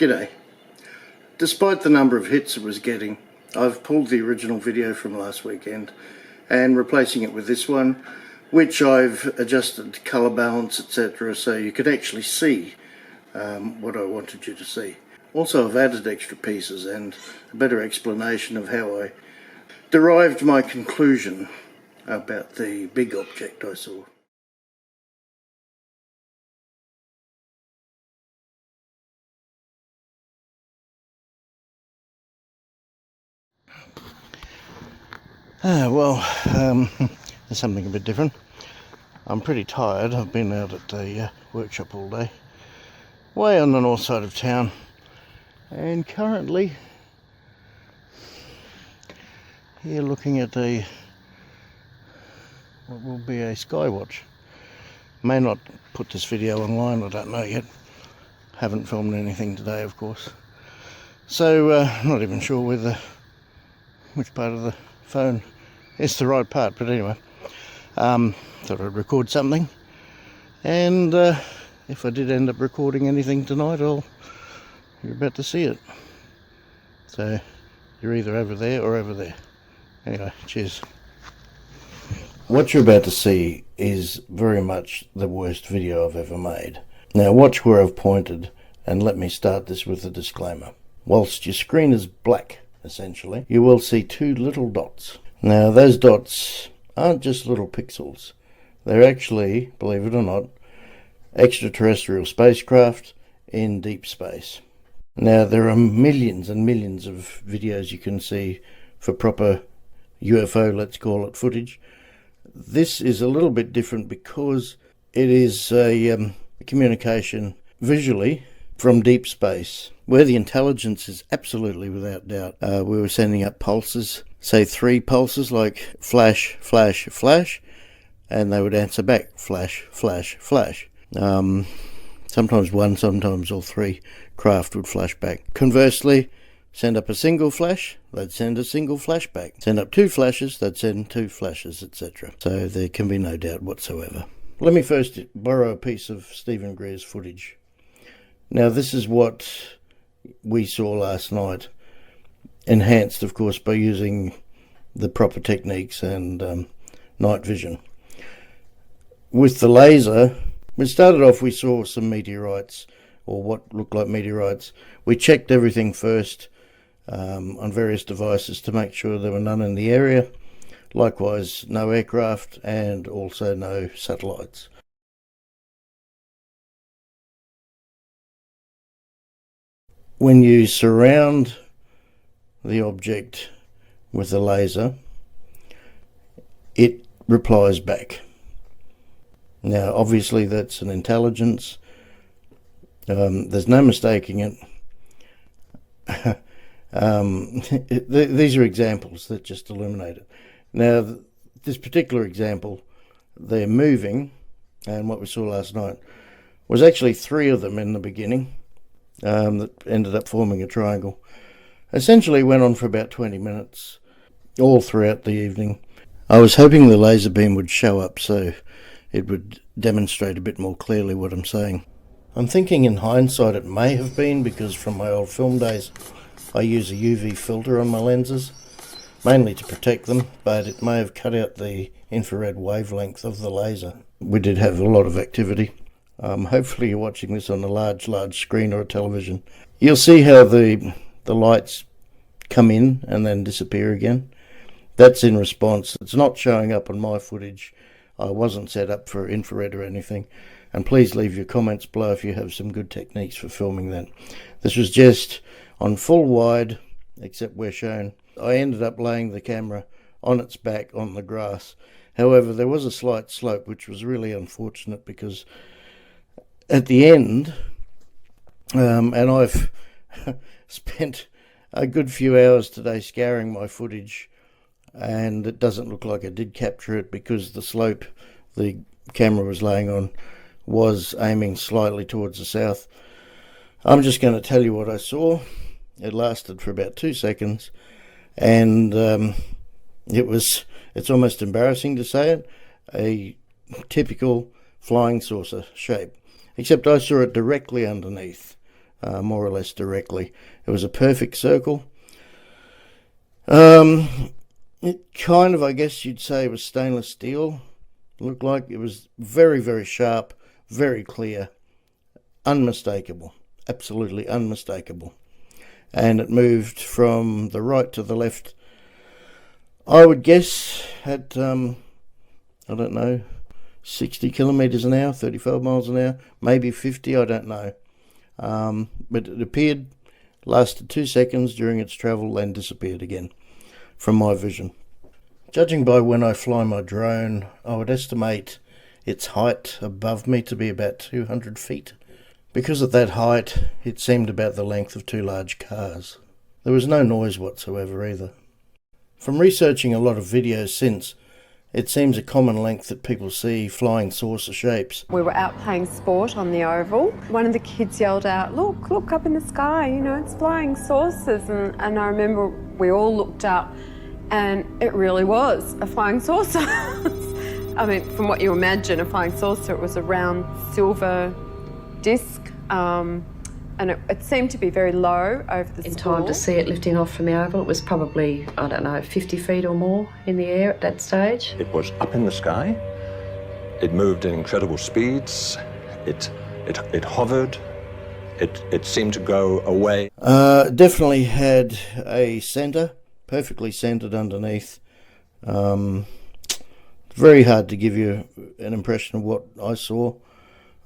G'day. Despite the number of hits it was getting, I've pulled the original video from last weekend and replacing it with this one, which I've adjusted colour balance, etc., so you could actually see what I wanted you to see. Also, I've added extra pieces and a better explanation of how I derived my conclusion about the big object I saw. There's something a bit different. I'm pretty tired. I've been out at the workshop all day, way on the north side of town, and currently here looking at what will be a Skywatch. May not put this video online, I don't know yet. Haven't filmed anything today, of course. So not even sure which part of the phone is the right part, but anyway, thought I'd record something, and if I did end up recording anything tonight, you're about to see it. So you're either over there or over there. Anyway, cheers. What you're about to see is very much the worst video I've ever made. Now watch where I've pointed, and let me start this with a disclaimer. Whilst your screen is black, essentially, you will see two little dots. Now those dots aren't just little pixels. They're actually, believe it or not, extraterrestrial spacecraft in deep space. Now there are millions and millions of videos you can see for proper UFO, let's call it, footage. This is a little bit different because it is a communication visually from deep space, where the intelligence is absolutely without doubt. We were sending up pulses, say 3 pulses, like flash, flash, flash, and they would answer back, flash, flash, flash. Sometimes one, sometimes all 3 craft would flash back. Conversely, send up a single flash, they'd send a single flash back. Send up 2 flashes, they'd send 2 flashes, etc. So there can be no doubt whatsoever. Let me first borrow a piece of Stephen Greer's footage. Now this is what we saw last night, enhanced of course by using the proper techniques and night vision. With the laser, we started off, we saw some meteorites, or what looked like meteorites. We checked everything first on various devices to make sure there were none in the area. Likewise, no aircraft and also no satellites. When you surround the object with a laser, it replies back. Now obviously that's an intelligence. There's no mistaking it. These are examples that just illuminate it. Now this particular example, they're moving, and what we saw last night was actually 3 of them in the beginning. That ended up forming a triangle. Essentially went on for about 20 minutes, all throughout the evening. I was hoping the laser beam would show up so it would demonstrate a bit more clearly what I'm saying. I'm thinking in hindsight it may have been because from my old film days I use a UV filter on my lenses, mainly to protect them, but it may have cut out the infrared wavelength of the laser. We did have a lot of activity. Hopefully you're watching this on a large screen or a television. You'll see how the lights come in and then disappear again. That's in response. It's not showing up on my footage. I wasn't set up for infrared or anything. And please leave your comments below if you have some good techniques for filming that. This was just on full wide, except where shown. I ended up laying the camera on its back on the grass. However, there was a slight slope, which was really unfortunate because at the end, and I've spent a good few hours today scouring my footage, and it doesn't look like I did capture it because the slope the camera was laying on was aiming slightly towards the south. I'm just going to tell you what I saw. It lasted for about 2 seconds, and it's almost embarrassing to say it, a typical flying saucer shape. Except I saw it directly underneath more or less directly. It was a perfect circle. It kind of, I guess you'd say, was stainless steel. It looked like it was very, very sharp, very clear, unmistakable, absolutely unmistakable. And it moved from the right to the left, I would guess, at, I don't know, 60 kilometres an hour, 35 miles an hour, maybe 50, I don't know. But it appeared, lasted 2 seconds during its travel, and disappeared again from my vision. Judging by when I fly my drone, I would estimate its height above me to be about 200 feet. Because at that height, it seemed about the length of 2 large cars. There was no noise whatsoever either. From researching a lot of videos since, it seems a common length that people see flying saucer shapes. We were out playing sport on the oval. One of the kids yelled out, look up in the sky, you know, it's flying saucers. And I remember we all looked up, and it really was a flying saucer. I mean, from what you imagine, a flying saucer, it was a round silver disc, and it seemed to be very low over the In school. time to see it lifting off from the oval, it was probably, I don't know, 50 feet or more in the air at that stage. It was up in the sky. It moved at incredible speeds. It hovered. It seemed to go away. Definitely had a centre, perfectly centred underneath. Very hard to give you an impression of what I saw,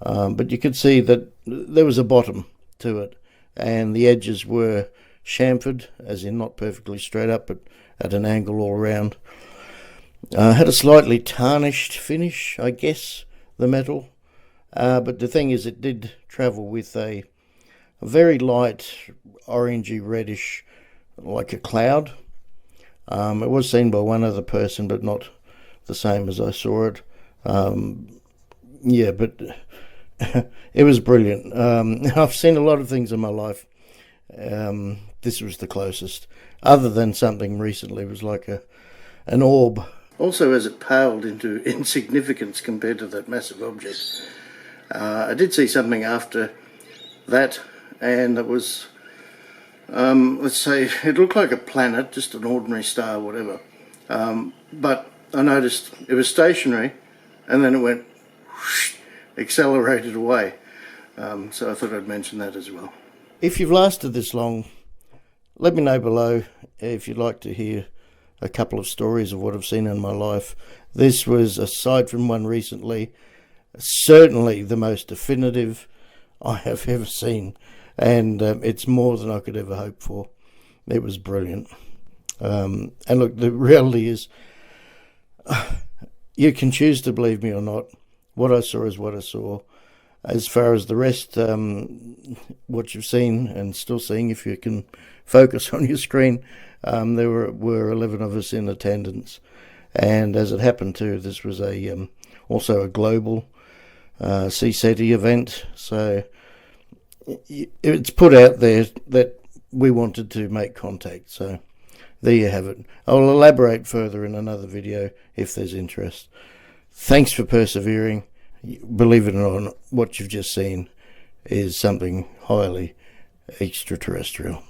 but you could see that there was a bottom to it, and the edges were chamfered, as in not perfectly straight up, but at an angle all around. Had a slightly tarnished finish, I guess, the metal, but the thing is, it did travel with a very light orangey reddish, like a cloud. It was seen by one other person, but not the same as I saw it. Yeah, but it was brilliant. I've seen a lot of things in my life. This was the closest, other than something recently. It was like an orb. Also, as it paled into insignificance compared to that massive object, I did see something after that, and it was, let's say, it looked like a planet, just an ordinary star, whatever. But I noticed it was stationary, and then it went whoosh, accelerated away. So I thought I'd mention that as well. If you've lasted this long, let me know below if you'd like to hear a couple of stories of what I've seen in my life. This was, aside from one recently, certainly the most definitive I have ever seen, and it's more than I could ever hope for. It was brilliant. And look, the reality is, you can choose to believe me or not. What I saw is what I saw. As far as the rest, what you've seen and still seeing, if you can focus on your screen, there were 11 of us in attendance. And as it happened too, this was also a global CSETI event. So it's put out there that we wanted to make contact. So there you have it. I'll elaborate further in another video if there's interest. Thanks for persevering. Believe it or not, what you've just seen is something highly extraterrestrial.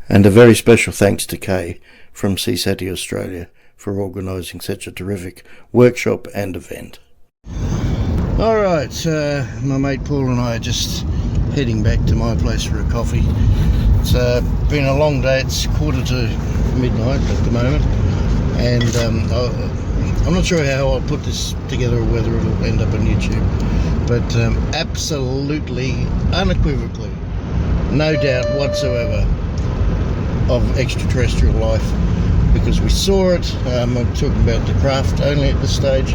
And a very special thanks to Kay from CSETI Australia for organising such a terrific workshop and event. Alright, my mate Paul and I are just heading back to my place for a coffee. It's been a long day. It's 1:45 at the moment, and I'm not sure how I'll put this together or whether it'll end up on YouTube, but absolutely, unequivocally, no doubt whatsoever of extraterrestrial life, because we saw it. I'm talking about the craft only at this stage.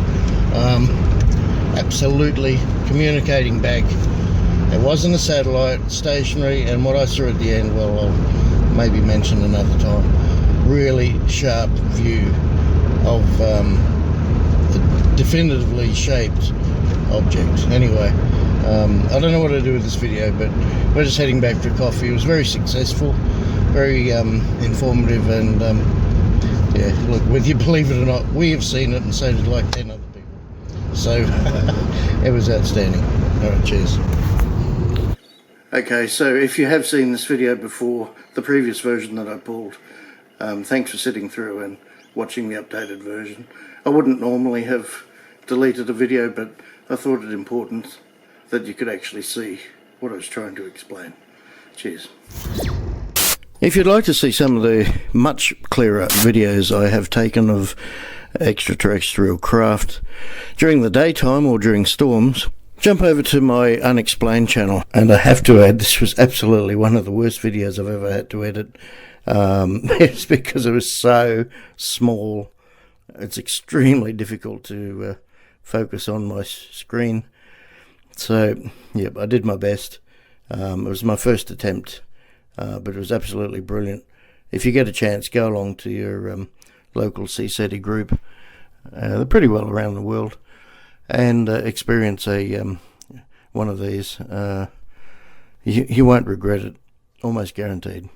Absolutely communicating back. It wasn't a satellite, stationary, and what I saw at the end, well, I'll maybe mention another time. Really sharp view of a definitively shaped object. Anyway, I don't know what to do with this video, but we're just heading back for coffee. It was very successful, very informative, and yeah, look, whether you believe it or not, we have seen it, and so did like 10 other people. So it was outstanding. All right, cheers. Okay, so if you have seen this video before, the previous version that I pulled, thanks for sitting through and watching the updated version. I wouldn't normally have deleted a video, but I thought it important that you could actually see what I was trying to explain. Cheers. If you'd like to see some of the much clearer videos I have taken of extraterrestrial craft during the daytime or during storms, jump over to my Unexplained channel. And I have to add, this was absolutely one of the worst videos I've ever had to edit. It's because it was so small. It's extremely difficult to focus on my screen. So, yep, I did my best. It was my first attempt, but it was absolutely brilliant. If you get a chance, go along to your local CSETI group. They're pretty well around the world. And experience one of these. You won't regret it, almost guaranteed.